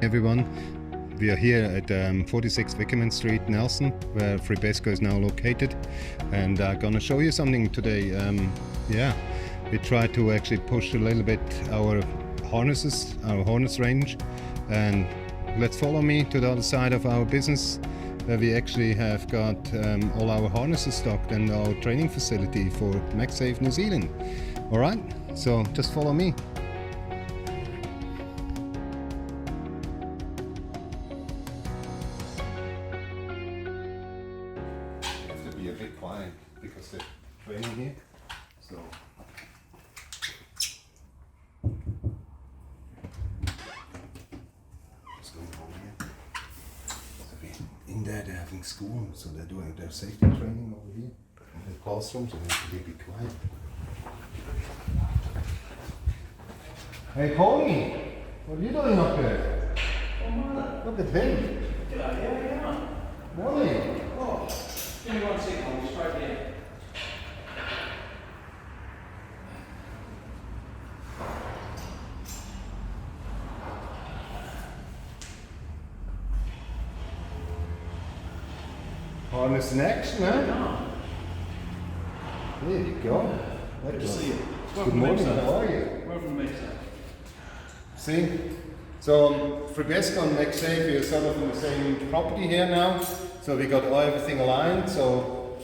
Everyone, we are here at 46 Wickerman Street, Nelson, where Fribesco is now located, and I'm gonna show you something today. We try to actually push a little bit our harnesses, our harness range, and let's follow me to the other side of our business, where we actually have got all our harnesses stocked and our training facility for MAXSAFE New Zealand. All right, so just follow me. Be a bit quiet because they're training here. So what's going on here? So in there they're having school, so they're doing their safety training over here in the classroom, so they have to be quiet. Hey Pauly, what are you doing up there? Look at him. Morning. Give me 1 second, I'll be straight there. Harness in action, huh? There you go. Good to see you. Good morning, how are you? Welcome to MAXSAFE. See? So Fribesco and MAXSAFE are sort of in the same property here now. So we got everything aligned. So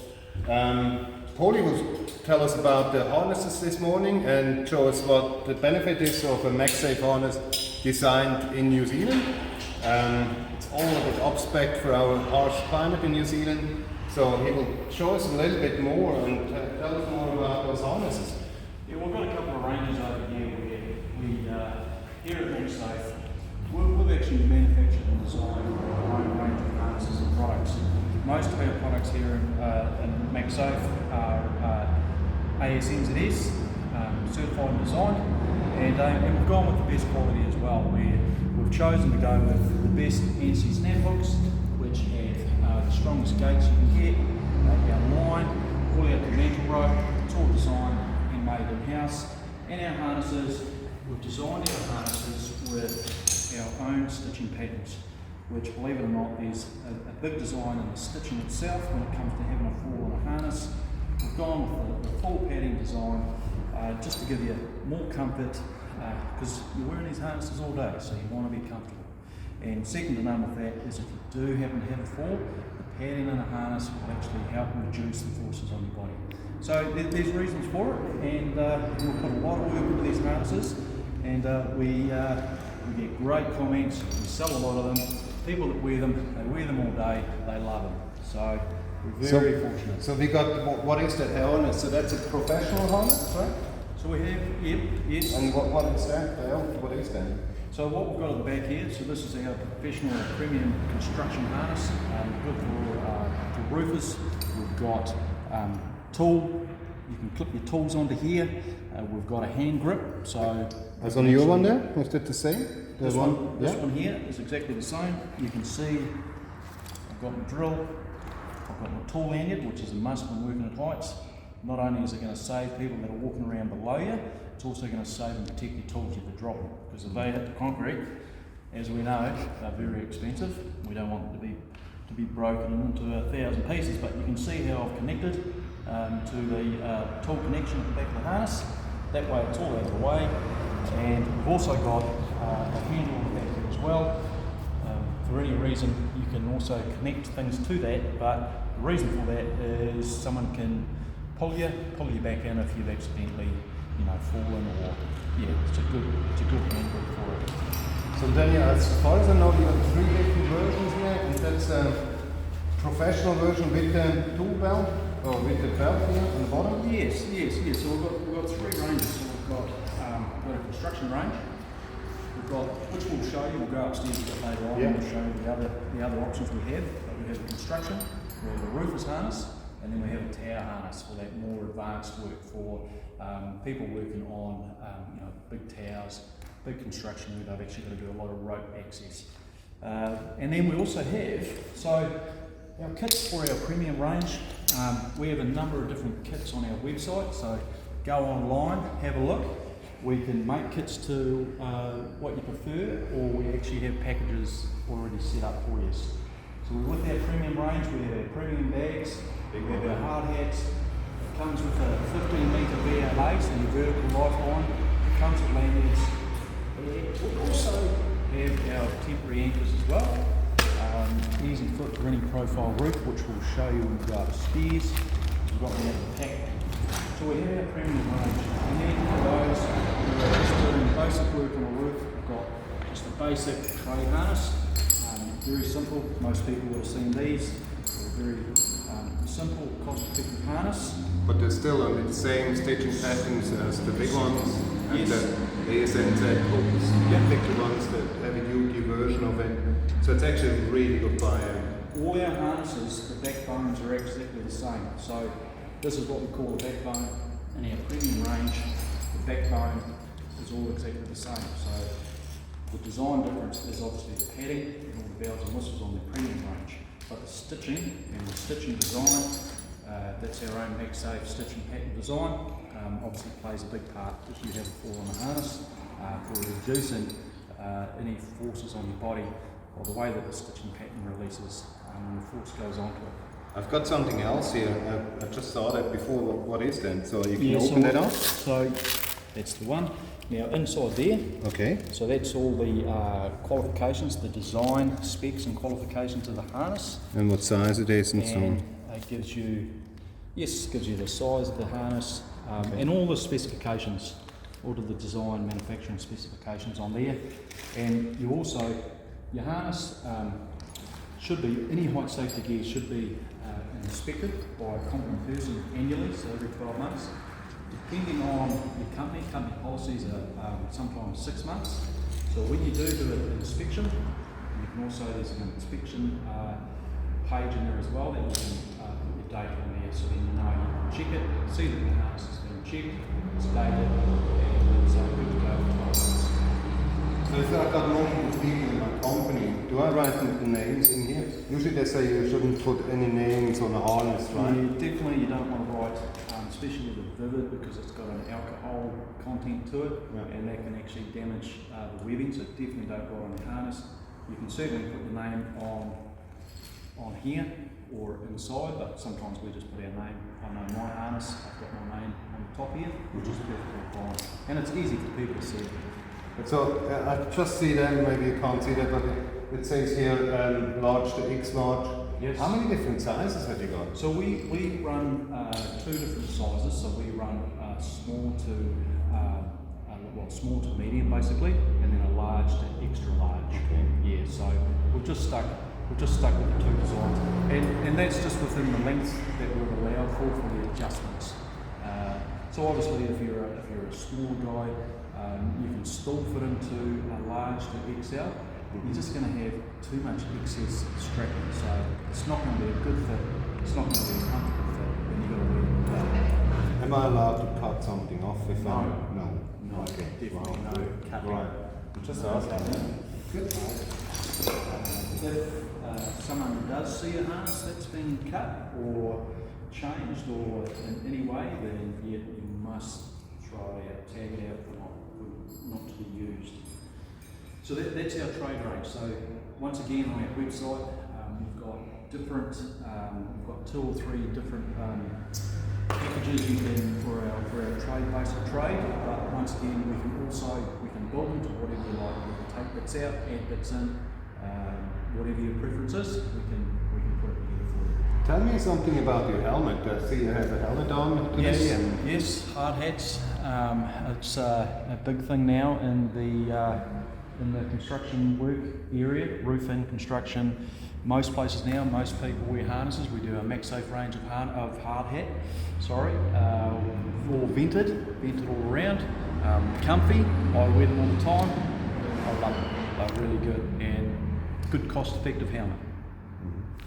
Pauly will tell us about the harnesses this morning and show us what the benefit is of a MAXSAFE harness designed in New Zealand. It's all a bit up-spec for our harsh climate in New Zealand. So he will show us a little bit more and tell us more about those harnesses. Yeah, we've got a couple of ranges over here where we, here at MAXSAFE, we've actually manufactured and designed our own range of harnesses and products. Most of our products here in MAXSAFE are ASNZS, certified and designed, and we've gone with the best quality as well. We've chosen to go with the best NC snap hooks, which have the strongest gates you can get, our line, all our mantle rope. It's all designed and made in-house. And our harnesses, we've designed our harnesses with our own stitching patterns, which, believe it or not, there's a big design in the stitching itself when it comes to having a fall on a harness. We've gone with the full padding design just to give you more comfort, because you're wearing these harnesses all day, so you want to be comfortable. And second to none with that is if you do happen to have a fall, the padding in a harness will actually help reduce the forces on your body. So there's reasons for it, and we'll put a lot of work into these harnesses, and we get great comments. We sell a lot of them. People that wear them, they wear them all day, they love them. So we're very fortunate. So we got, what is that harness? So that's a professional harness, right? So we have, yes. And what is that? What is that? So what we've got at the back here, so this is our professional premium construction harness, good for roofers. We've got tool, you can clip your tools onto here. We've got a hand grip, so... As on your one there? Is that the same? This one here is exactly the same. You can see I've got my drill, I've got my tool lanyard, which is a must when working at heights. Not only is it going to save people that are walking around below you, it's also going to save and protect your tools if they drop them. Because if they hit the concrete, as we know, they're very expensive. We don't want them to be broken into 1,000 pieces, but you can see how I've connected to the tool connection at the back of the harness. That way it's all out of the way. And we've also got a handle on the back here as well. For any reason, you can also connect things to that, but the reason for that is someone can pull you back in if you've accidentally, fallen, or it's a good hand grip for it. So then, as far as I know, you have 3 different versions here, and that's a professional version with the tool belt, or with the belt here on the bottom? Yes. So we've got 3 ranges. So we've got a construction range. We've got, which we'll show you. We'll go upstairs a bit later on. And we'll show you the other options we have. But we have the construction, we have the roofer's harness, and then we have a tower harness for that more advanced work for people working on big towers, big construction where they've actually got to do a lot of rope access. And then we also have, so our kits for our premium range, we have a number of different kits on our website, so go online, have a look. We can make kits to what you prefer, or we actually have packages already set up for you. So with our premium range, we have our premium bags, we have our hard hats. It comes with a 15-metre VLA, so your vertical lifeline. It comes with lanyards. We also have our temporary anchors as well. Easy foot running profile roof, which we'll show you when we go upstairs. We've got them at the pack. So we have our premium range. And then for those who are just doing basic work on a roof, we've got just a basic trade harness. Very simple. Most people would have seen these. They're very simple, cost-effective harness. But they're still on the same stitching patterns as the big ones, and Yes. the ASNZ hooks, the thicker ones, the heavy-duty version of it. So it's actually really good buy. All our harnesses, the backbones are exactly the same. So this is what we call the backbone. In our premium range, the backbone is all exactly the same. So the design difference is obviously the padding and all the bells and whistles on the premium range. But the stitching and the stitching design, that's our own MAXSAFE stitching pattern design, obviously plays a big part if you have a fall on the harness for reducing any forces on your body, or the way that the stitching pattern releases when the force goes onto it. I've got something else here. I just saw that before. What is that? So you can Yeah, open that up. So that's the one. Now inside there, Okay. so that's all the qualifications, the design specs and qualifications of the harness. And what size it is and so And on. it gives you the size of the harness and all the specifications, all of the design, manufacturing specifications on there. And you also, your harness should be, any height safety gear should be inspected by a competent person annually, so every 12 months. Depending on your company policies are sometimes 6 months. So when you do an inspection, you can also, there's an inspection page in there as well that you can put your date on there, so then you know you can check it, see that the harness has been checked, it's dated, and it's good to go for 12 months. So if I've got multiple people in my company, do I write the names in here? Usually they say you shouldn't put any names on a harness, right? Yeah, definitely you don't want to write, especially with Vivid, because it's got an alcohol content to it, and that can actually damage the webbing, so definitely don't write on the harness. You can certainly put the name on here or inside, but sometimes we just put our name. I know my harness, I've got my name on the top here, which is perfectly fine. And it's easy for people to see. So I just see that, maybe you can't see that, but it says here large to X large. Yes. How many different sizes have you got? So we run 2 different sizes. So we run small to medium basically, and then a large to extra large. Okay. Yeah. So we've just stuck with the 2 designs, and that's just within the length that we've allowed for the adjustments. So obviously, if you're a small guy, you can still fit into a large to XL. You're just going to have too much excess strapping, so it's not going to be a good fit. It's not going to be a comfortable fit when you've got to wear it. Am I allowed to cut something off if No. No, okay. Definitely no cutting. Right. Just asking. Good. If someone does see a harness that's been cut or changed or in any way, then you must throw it out, tag it out for not to be used. So that's our trade range. So once again on our website, we've got different, we've got 2 or 3 different packages you can for our trade basic trade. But once again, we can build them to whatever you like. We can take bits out, add bits in, whatever your preference is. We can put it together for you. Tell me something about your helmet. I see you have a helmet on today. Yes, hard hats. It's a big thing now in the construction work area, roofing, construction. Most places now, most people wear harnesses. We do a MAXSAFE range of hard hat. All vented all around. Comfy. I wear them all the time. I love them. They're really good and good cost-effective helmet.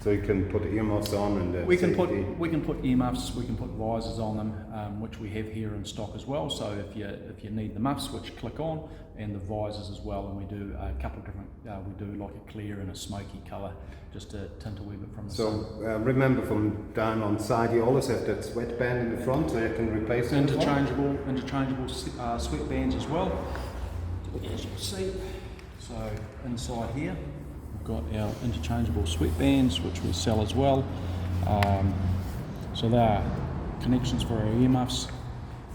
So you can put earmuffs on and we can put earmuffs, we can put visors on them, which we have here in stock as well. So if you need the muffs, which click on, and the visors as well, and we do a couple of different. We do like a clear and a smoky colour, just to tint a wee bit from the sun. So remember, from down on side, you always have that sweatband in the front, so you can replace it. Interchangeable sweatbands as well, as you can see. So inside here, we've got our interchangeable sweatbands, which we sell as well. So they are connections for our earmuffs.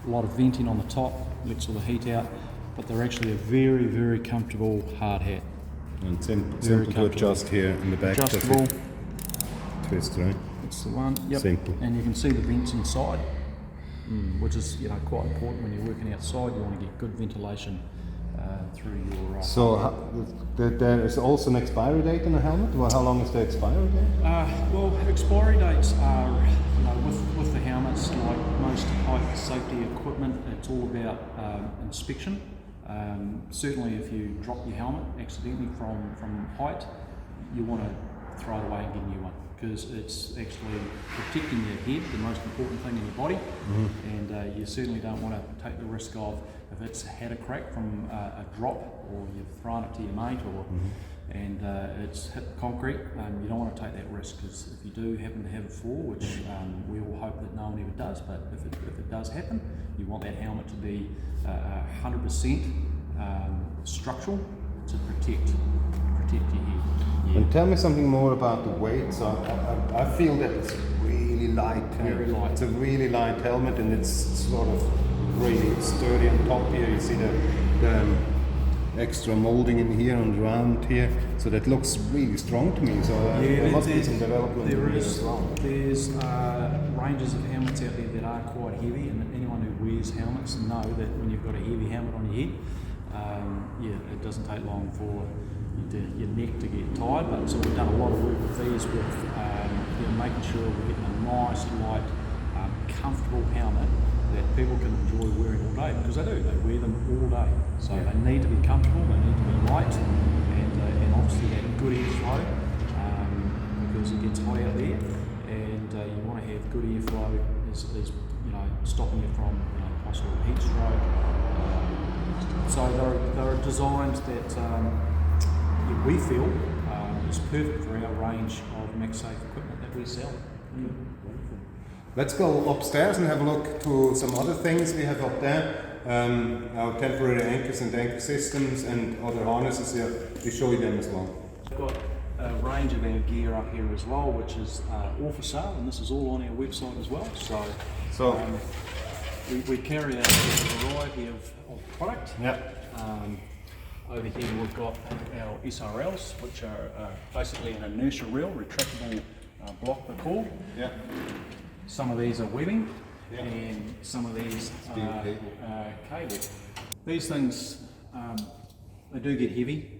A lot of venting on the top, lets all the heat out, but they're actually a very, very comfortable hard hat. And simple to adjust here in the back. Adjustable. Twist, right? That's the one. Yep. Simple. And you can see the vents inside, which is quite important when you're working outside. You want to get good ventilation through your. So there is also an expiry date on the helmet. Well, how long is the expiry date? Well, expiry dates are, with the helmets, like most high safety equipment, it's all about inspection. Certainly, if you drop your helmet accidentally from height, you want to throw it away and get a new one, because it's actually protecting your head, the most important thing in your body, and you certainly don't want to take the risk of, if it's had a crack from a drop, or you've thrown it to your mate, or and it's hit the concrete, you don't want to take that risk, because if you do happen to have a fall, which we all hope that no one ever does, but if it does happen, you want that helmet to be 100% structural to protect your head. Yeah. And tell me something more about the weight. So I feel that it's really light. Very light. It's a really light helmet, and it's sort of really sturdy on top here. You see the extra molding in here and around here, so that looks really strong to me. So there must be some development in here as well. There's ranges of helmets out there that are quite heavy, and anyone who wears helmets know that when you've got a heavy helmet on your head, it doesn't take long for your neck to get tired. But so we've done a lot of work with these, with making sure we're getting a nice, light, comfortable helmet that people can enjoy wearing all day, because they wear them all day. So they need to be comfortable, they need to be light, and obviously that good airflow, because it gets hot out there, and you want to have good airflow, is stopping it from possible heat stroke. So they're designed that we feel is perfect for our range of MAXSAFE equipment that we sell. Let's go upstairs and have a look to some other things we have up there. Our temporary anchors and anchor systems and other harnesses here. We show you them as well. We've got a range of our gear up here as well, which is all for sale, and this is all on our website as well. So we carry a variety of product. Yep. Over here we've got our SRLs, which are basically an inertia reel, retractable block the core. Yeah. Some of these are webbing, and some of these are cable. These things, they do get heavy.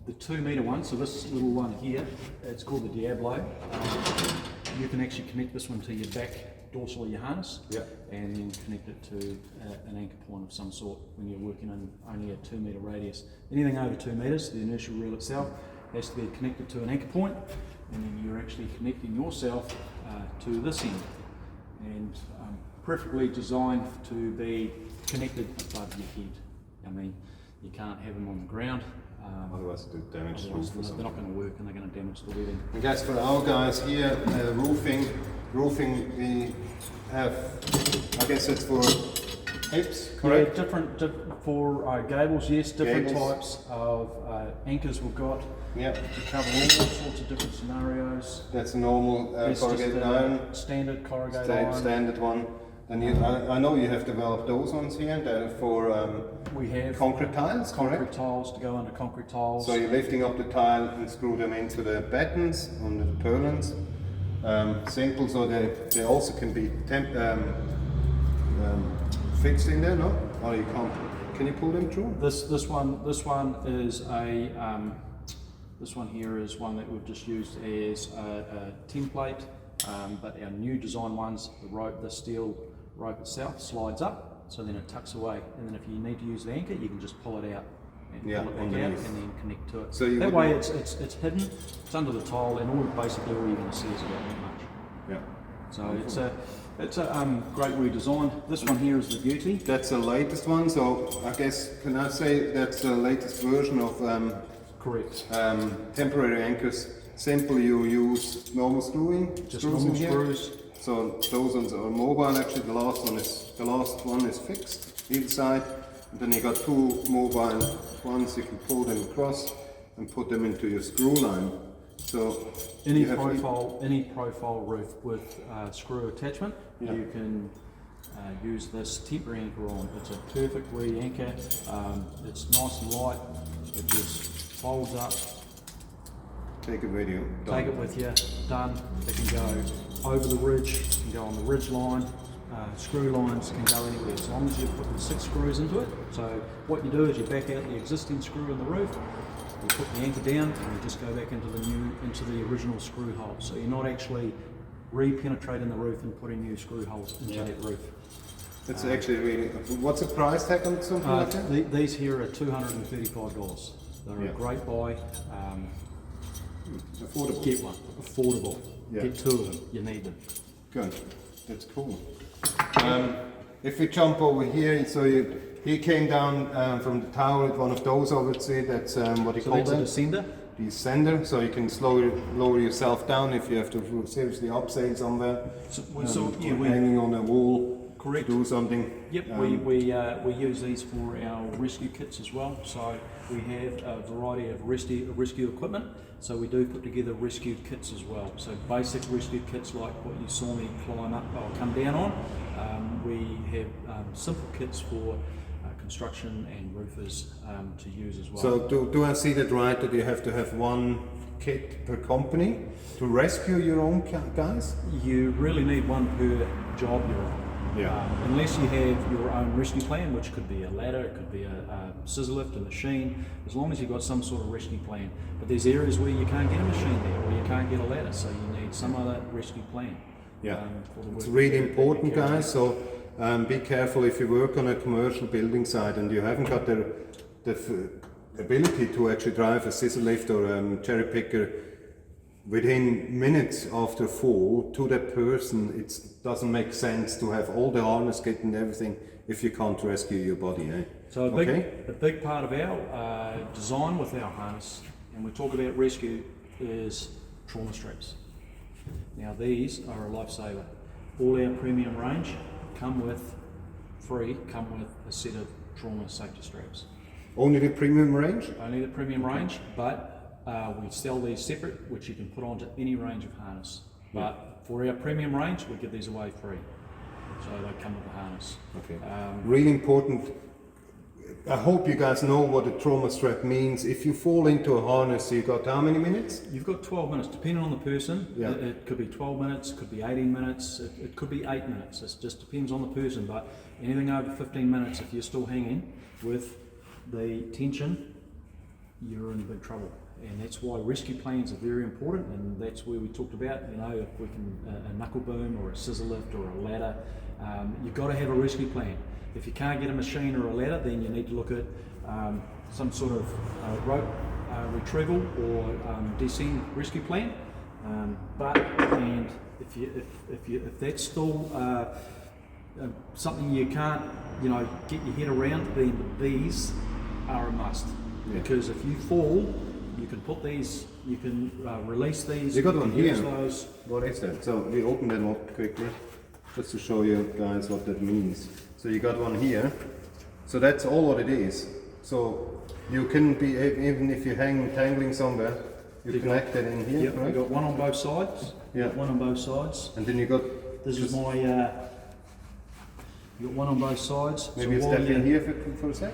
The 2 metre one, so this little one here, it's called the Diablo. You can actually connect this one to your back dorsal of your harness, and then connect it to an anchor point of some sort when you're working in only a 2 metre radius. Anything over 2 metres, the inertial reel itself has to be connected to an anchor point, and then you're actually connecting yourself to this end, and preferably designed to be connected above your head. I mean, you can't have them on the ground. Otherwise it do damage the roof or something. They're not going to work, and they're going to damage the webbing. I guess for our guys here, roofing we have, I guess it's for hips, correct? Yeah, different for gables, yes, different Gables. types of anchors we've got to cover all sorts of different scenarios. That's a normal corrugated iron. Standard corrugated iron. Standard one. And I know you have developed those ones here, and they're for we have concrete tiles, concrete correct? tiles to go under concrete tiles. So you're lifting up the tile and screw them into the battens on the purlins. Simple, so they also can be fixed in there, no? Or you can't. Can you pull them through? This one is a this one here is one that we've just used as a template, but our new design ones, the steel rope itself slides up, so then it tucks away, and then if you need to use the anchor, you can just pull it out and Yeah, pull it back out underneath. and then connect to it. So you that way wouldn't- it's hidden, it's under the tile, and basically all you're going to see is about that much. Yeah. So it's a great redesign. This one here is the Beauty. That's the latest one, so I guess, can I say that's the latest version of Correct. temporary anchors? Simple, you use normal screws Just in normal here. screws. So those ones are mobile. Actually, the last one is fixed inside. And then you got two mobile ones. You can pull them across and put them into your screw line. So Any you have profile roof with screw attachment, Yeah. you can use this temporary anchor on. It's a perfect re-anchor. It's nice and light. It just folds up. Take a video. Take it with you. Done. It can go over the ridge. It can go on the ridge line. Screw lines can go anywhere as long as you put the 6 screws into it. So what you do is you back out the existing screw in the roof. You put the anchor down and you just go back into the original screw hole. So you're not actually re-penetrating the roof and putting new screw holes into that roof. It's actually really. What's the price tag on something like that? These here are $235. They're Yeah. a great buy. Affordable. Get one. Affordable. Yeah. Get 2 of them. You need them. Good. That's cool. If we jump over here, so he came down from the tower with one of those, obviously. That's what he So called that's a them. descender. Descender, so you can lower yourself down if you have to seriously upsail somewhere. Hanging on a wall. Correct. To do something. Yep, we use these for our rescue kits as well. So we have a variety of rescue equipment. So we do put together rescue kits as well. So basic rescue kits like what you saw me climb up or come down on. We have simple kits for construction and roofers to use as well. So do I see that right, that you have to have one kit per company to rescue your own guys? You really need one per job you're on. Yeah. Unless you have your own rescue plan, which could be a ladder, it could be a scissor lift, a machine, as long as you've got some sort of rescue plan. But there's areas where you can't get a machine there, or you can't get a ladder, so you need some other rescue plan. Yeah, For the it's work really that you important, carry out. guys. So be careful if you work on a commercial building site and you haven't got the ability to actually drive a scissor lift or a cherry picker within minutes after fall to that person. It doesn't make sense to have all the harness kit and everything if you can't rescue your body. Eh? So a big part of our design with our harness, and we talk about rescue, is trauma straps. Now these are a lifesaver. All our premium range come with a set of trauma safety straps. Only the premium range? Only the premium range, but we sell these separate, which you can put onto any range of harness. But for our premium range, we give these away free. So they come with the harness. Okay. Really important. I hope you guys know what a trauma strap means. If you fall into a harness, you got how many minutes? You've got 12 minutes, depending on the person. Yeah. It could be 12 minutes, could be 18 minutes, it could be 8 minutes. It just depends on the person, but anything over 15 minutes, if you're still hanging with the tension, you're in big trouble. And that's why rescue plans are very important, and that's where we talked about, you know, if we can, a knuckle boom or a scissor lift or a ladder, you've got to have a rescue plan. If you can't get a machine or a ladder, then you need to look at some sort of rope retrieval or descend rescue plan. If that's still something you can't, you know, get your head around, then these are a must. Yeah. Because if you fall, you can put these, you can release these. You got one here. use those. What is that? So we open them up quickly, just to show you guys what that means. So you got one here. So that's all what it is. So you can be, even if you're tangling somewhere, you connect it in here, Yep, right? we've got one on both sides. Yeah. One on both sides. And then you got, This is my, you got one on both sides. maybe you while step in you're- here for a sec.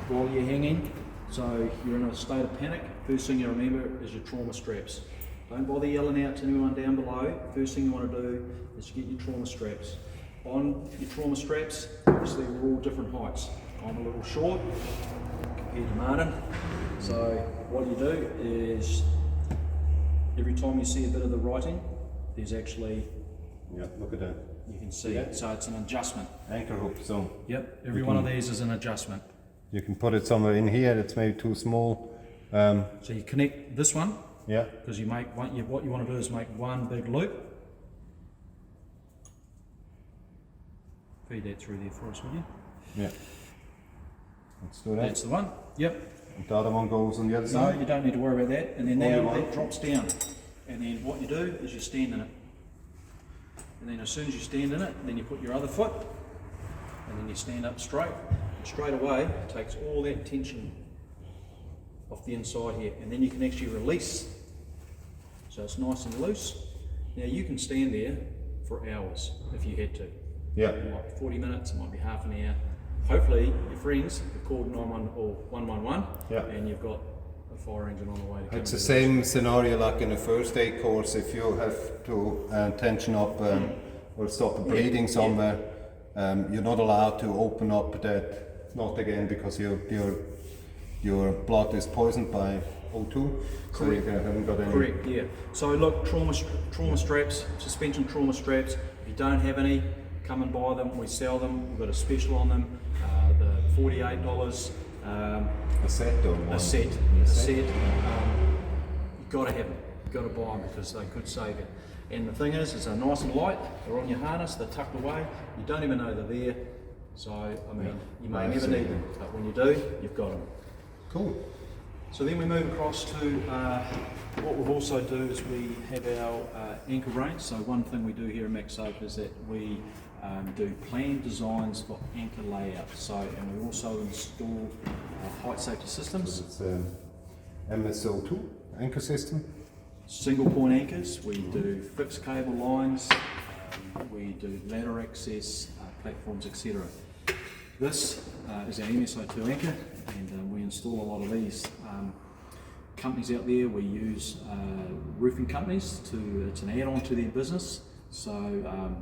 While you're hanging, so you're in a state of panic, first thing you remember is your trauma straps. Don't bother yelling out to anyone down below. First thing you want to do is get your trauma straps. On your trauma straps, obviously we're all different heights. I'm a little short compared to Martin. So what you do is, every time you see a bit of the writing, there's actually, Yeah, look at that. you can see it. So it's an adjustment. Anchor hook, so. Yep, every one of these is an adjustment. You can put it somewhere in here that's maybe too small. So you connect this one, Yeah. because you make one, what you want to do is make one big loop. Feed that through there for us, will you? Yeah. Let's do that. That's the one. Yep. And the other one goes on the other No, side. you don't need to worry about that. And then Only now one. that drops down. And then what you do is you stand in it. And then as soon as you stand in it, then you put your other foot, and then you stand up straight. And straight away, it takes all that tension off the inside here. And then you can actually release. So it's nice and loose. Now you can stand there for hours if you had to. Yeah. It might be 40 minutes, it might be half an hour. Hopefully your friends have called 911 or 111, Yeah. and you've got a fire engine on the way to come. It's the same scenario like in a first aid course. If you have to tension up or stop the bleeding somewhere, you're not allowed to open up that knot again because your blood is poisoned by O2. So you haven't got any. Correct, yeah. So look, trauma straps, suspension trauma straps. If you don't have any, come and buy them. We sell them. We've got a special on them. The $48. A set or one? A set. You've got to have them. You've got to buy them because they could save you. And the thing is they're nice and light. They're on your harness. They're tucked away. You don't even know they're there. So I mean, you may never need them, but when you do, you've got them. Cool. So then we move across to what we've also do is we have our anchor range. So one thing we do here at MAXSAFE is that we do planned designs for anchor layout. So, and we also install height safety systems. It's MSO2 anchor system. Single point anchors. We do fixed cable lines. We do ladder access, platforms, etc. This is our MSO2 anchor, and we install a lot of these. Companies out there, we use roofing companies it's an add-on to their business. So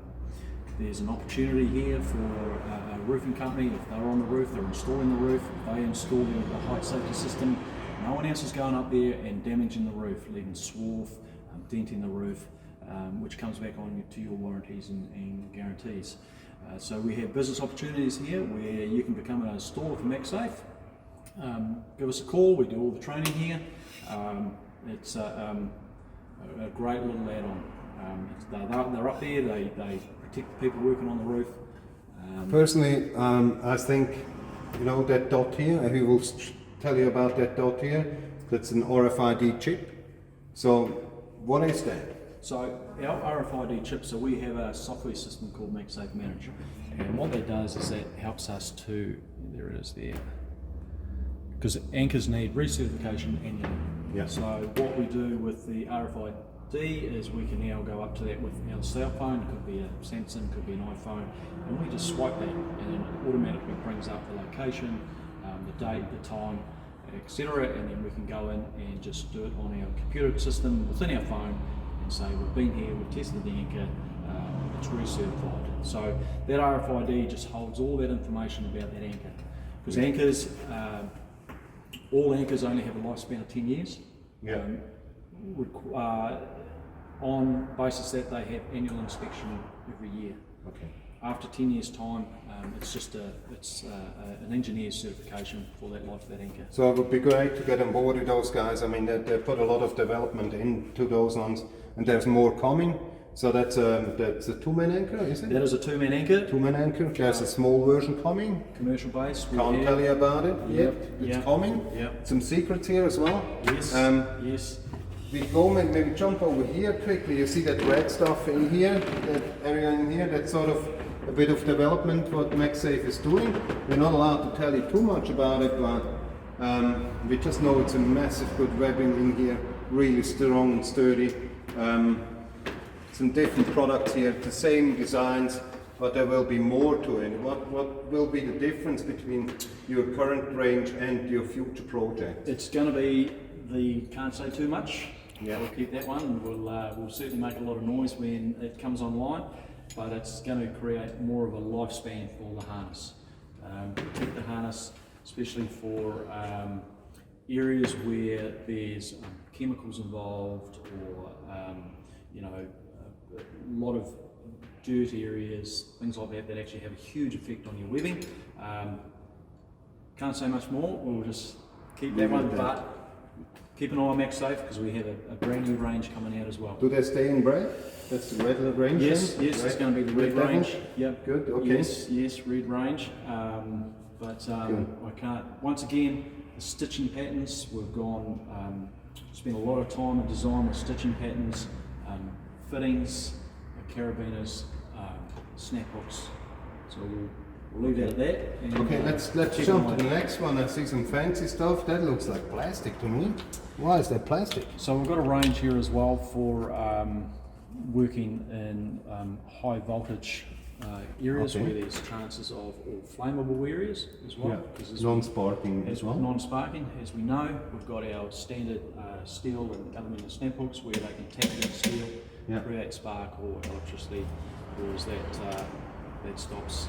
there's an opportunity here for a roofing company. If they're on the roof, they're installing the roof, if they install the height safety system, no one else is going up there and damaging the roof, leaving swarf, denting the roof, which comes back on to your warranties and guarantees. So we have business opportunities here where you can become an installer for MAXSAFE. Give us a call, we do all the training here. It's a great little add-on. They're up there, they protect the people working on the roof. Personally, I think, you know, that dot here, and he will tell you about that dot here, that's an RFID chip. So what is that? So our RFID chip, so we have a software system called MAXSAFE Manager, and what that does is that helps us to, there it is there, because anchors need recertification annually. Yeah. So what we do with the RFID is we can now go up to that with our cell phone. It could be a Samsung, could be an iPhone, and we just swipe that, and then it automatically brings up the location, the date, the time, etc. And then we can go in and just do it on our computer system within our phone and say we've been here, we've tested the anchor, it's recertified. So that RFID just holds all that information about that anchor, because anchors, all anchors only have a lifespan of 10 years. Yeah. On basis that they have annual inspection every year. Okay. After 10 years' time, it's just an engineer's certification for that life of that anchor. So it would be great to get on board with those guys. I mean, they put a lot of development into those ones, and there's more coming. So that's a two-man anchor, is it? That is a two-man anchor. Two-man anchor. There's a small version coming. Commercial base. Can't tell you about it yet. It's Yep. coming. Yep. Some secrets here as well. Yes. Yes. We go and maybe jump over here quickly. You see that red stuff in here, that area in here. That's sort of a bit of development what MAXSAFE is doing. We're not allowed to tell you too much about it, but we just know it's a massive good webbing in here, really strong and sturdy. Some different products here, the same designs, but there will be more to it. What will be the difference between your current range and your future project? It's going to be the can't say too much. Yeah. We'll keep that one. We'll certainly make a lot of noise when it comes online, but it's going to create more of a lifespan for the harness. Protect the harness, especially for areas where there's chemicals involved, or a lot of dirt areas, things like that, that actually have a huge effect on your webbing. can't say much more. We'll just keep that one, but keep an eye on MAXSAFE because we have a brand new range coming out as well. Do they stay in red? That's the red range? Yes, then? yes, it's going to be the red range. Yep. Good, okay. Yes, red range. I can't, once again, the stitching patterns, we've gone, spent a lot of time in design with stitching patterns, fittings, carabiners, snap hooks. So we'll leave that at that. And, okay, let's jump to the next one. I see some fancy stuff. That looks like plastic to me. Why is that plastic? So we've got a range here as well for working in high voltage areas where there's chances of or flammable areas as well. Yeah. Non-sparking as well. Non-sparking, as we know, we've got our standard steel and aluminium snap hooks where they can tap against steel, create spark or electricity, whereas that stops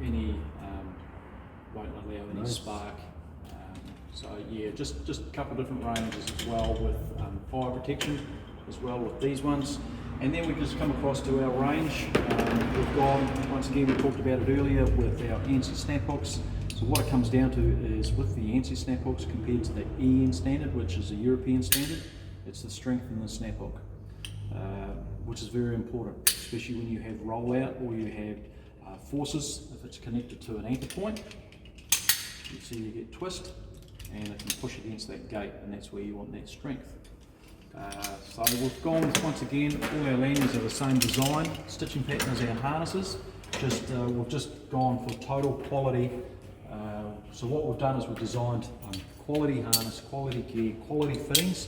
any, won't allow any spark. So yeah, just a couple of different ranges as well with fire protection as well with these ones. And then we just come across to our range. We've gone, once again, we talked about it earlier with our ANSI snap hooks. So what it comes down to is with the ANSI snap hooks compared to the EN standard, which is a European standard, it's the strength in the snap hook, which is very important, especially when you have rollout or you have forces. If it's connected to an anchor point, you see you get twist and it can push against that gate, and that's where you want that strength. So we've gone with, once again, all our landings are the same design, stitching pattern as our harnesses, we've just gone for total quality. So what we've done is we've designed quality harness, quality gear, quality fittings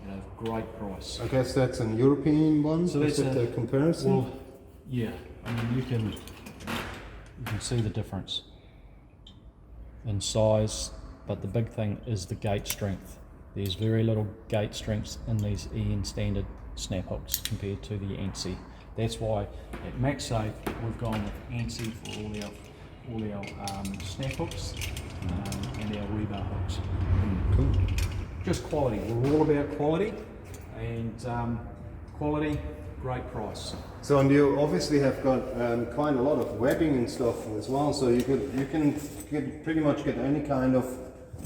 at a great price. I guess that's an European one, so that's a comparison? Well, yeah, I mean you can see the difference in size, but the big thing is the gate strength. There's very little gate strength in these EN standard snap hooks compared to the ANSI. That's why at MAXSAFE we've gone with ANSI for all our snap hooks and our rebar hooks. Cool. Just quality. We're all about quality, and quality, great price. So, and you obviously have got quite a lot of webbing and stuff as well. So you can pretty much get any kind of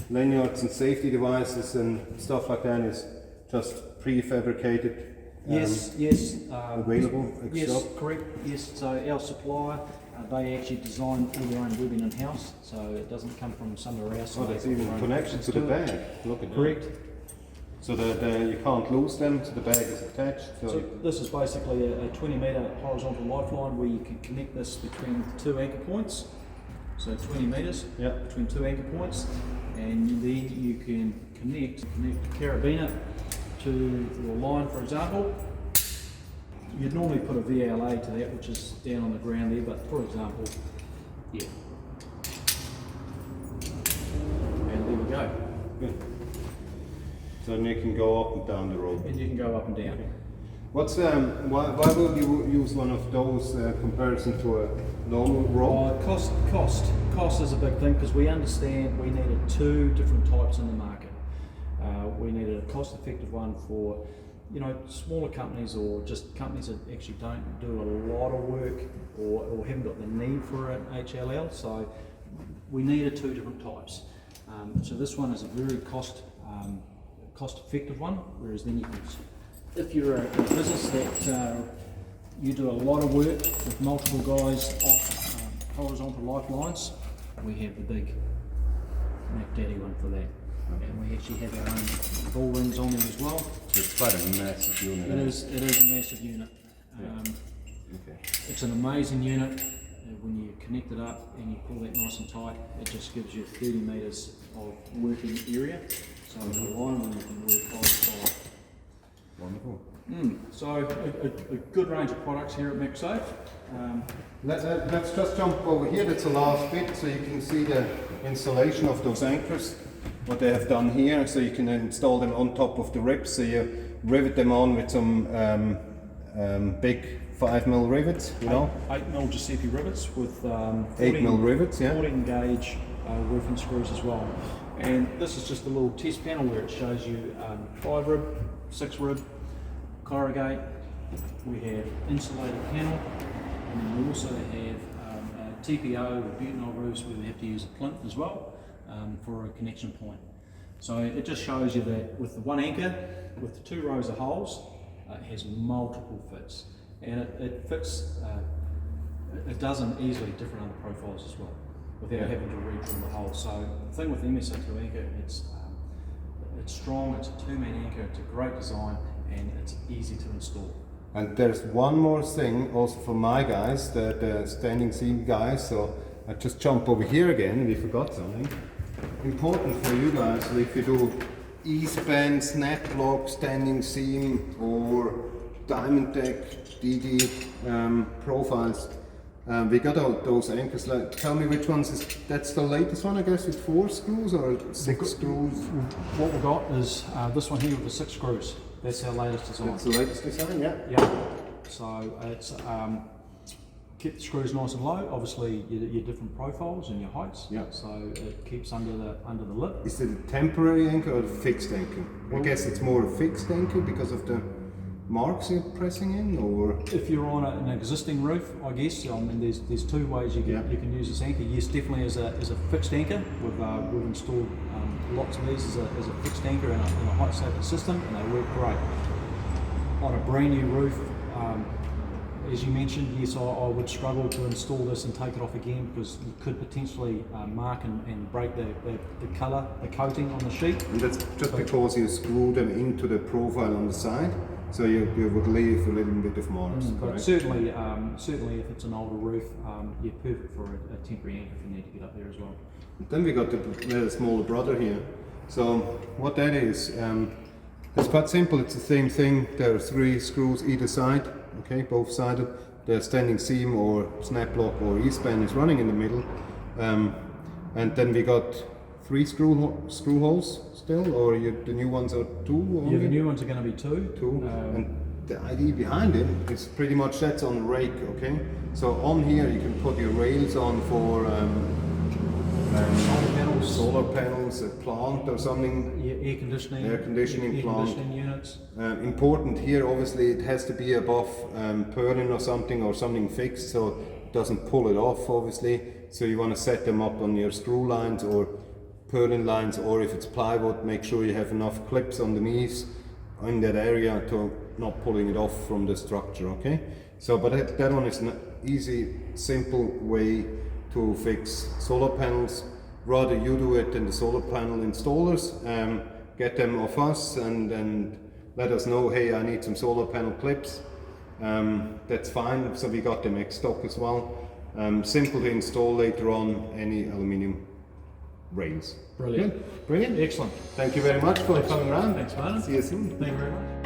lanyards and safety devices and stuff like that is just prefabricated. Yes. Available. Yes, correct. Yes. So our supplier, they actually design all their own webbing in house, so it doesn't come from somewhere else. Oh, that's even connected to the bag. Look at that. Correct. So you can't lose them, so the bag is attached. So this is basically a 20 metre horizontal lifeline where you can connect this between two anchor points. So 20 metres between two anchor points, and then you can connect the carabiner to your line, for example. You'd normally put a VLA to that, which is down on the ground there, but for example, and there we go. Good. So then you can go up and down the road. And you can go up and down. What's why would you use one of those comparison to a normal rope? Cost is a big thing because we understand we needed two different types in the market. We needed a cost-effective one for smaller companies or just companies that actually don't do a lot of work or haven't got the need for an HLL. So we needed two different types. So this one is a very cost-effective one, whereas then you can, if you're a business that you do a lot of work with multiple guys off horizontal lifelines, we have the big Mac Daddy one for that. And we actually have our own ball rings on them as well. It's quite a massive unit. It is a massive unit. It's an amazing unit. When you connect it up and you pull that nice and tight, it just gives you 30 metres of working area. So the line one you can work 5 Wonderful. So a good range of products here at MAXSAFE. Let's just jump over here. That's the last bit, so you can see the installation of those anchors. What they have done here, so you can install them on top of the ribs. So you rivet them on with some big 5mm rivets, 8mm Giuseppe rivets with 8mm rivets, 14 gauge roofing screws as well. And this is just a little test panel where it shows you 5 rib, 6 rib, corrugate. We have insulated panel, and then we also have TPO with butanol roofs where we have to use a plinth as well. for a connection point. So it just shows you that with the one anchor, with the 2 rows of holes, it has multiple fits, and it fits a dozen easily different other profiles as well, without having to re-drill the hole. So the thing with the MAXSAFE anchor, it's strong, it's a 2-man anchor, it's a great design, and it's easy to install. And there's one more thing also for my guys, the standing seam guys, so I just jump over here again, we forgot something. Important for you guys, so if you do E-span, snap block, standing seam, or diamond deck, DD profiles, we got all those anchors. Like, tell me which ones that's the latest one, I guess, with 4 screws or 6 screws? What we've got is this one here with the 6 screws. That's our latest design. That's the latest design, yeah. Yeah. So it's keep the screws nice and low. Obviously, your different profiles and your heights. Yeah. So it keeps under the lip. Is it a temporary anchor or a fixed anchor? I guess it's more a fixed anchor because of the marks you're pressing in, or if you're on an existing roof, I guess. I mean, there's 2 ways you can use this anchor. Yes, definitely as a fixed anchor. We've installed lots of these as a fixed anchor in a height safety system, and they work great. On a brand new roof, as you mentioned, yes, I would struggle to install this and take it off again, because you could potentially mark and break the colour, the coating on the sheet. And that's just because you screw them into the profile on the side, so you would leave a little bit of marks. But certainly if it's an older roof, you're perfect for a temporary anchor if you need to get up there as well. And then we got the smaller brother here. So what that is, it's quite simple. It's the same thing. There are 3 screws either side. Okay, both sided. The standing seam or snap block or E-span is running in the middle, and then we got 3 screw holes still, or the new ones are 2 only? Yeah, the new ones are going to be 2. 2. And the idea behind it is pretty much that's on rake. Okay, so on here you can put your rails on for solar panels, a plant or something. Yeah, air conditioning plant. Conditioning units. Important here, obviously, it has to be above purlin or something fixed, so it doesn't pull it off, obviously. So you want to set them up on your screw lines or purlin lines, or if it's plywood, make sure you have enough clips underneath in that area to not pulling it off from the structure. Okay. So, but that one is an easy, simple way to fix solar panels. Rather you do it than the solar panel installers. Get them off us and let us know, hey, I need some solar panel clips. That's fine, so we got them ex stock as well. Simple to install later on, any aluminium rails. Brilliant. Good. Brilliant. Excellent. Thank you very much for coming around. Thanks, Martin. See you soon. Thank you very much.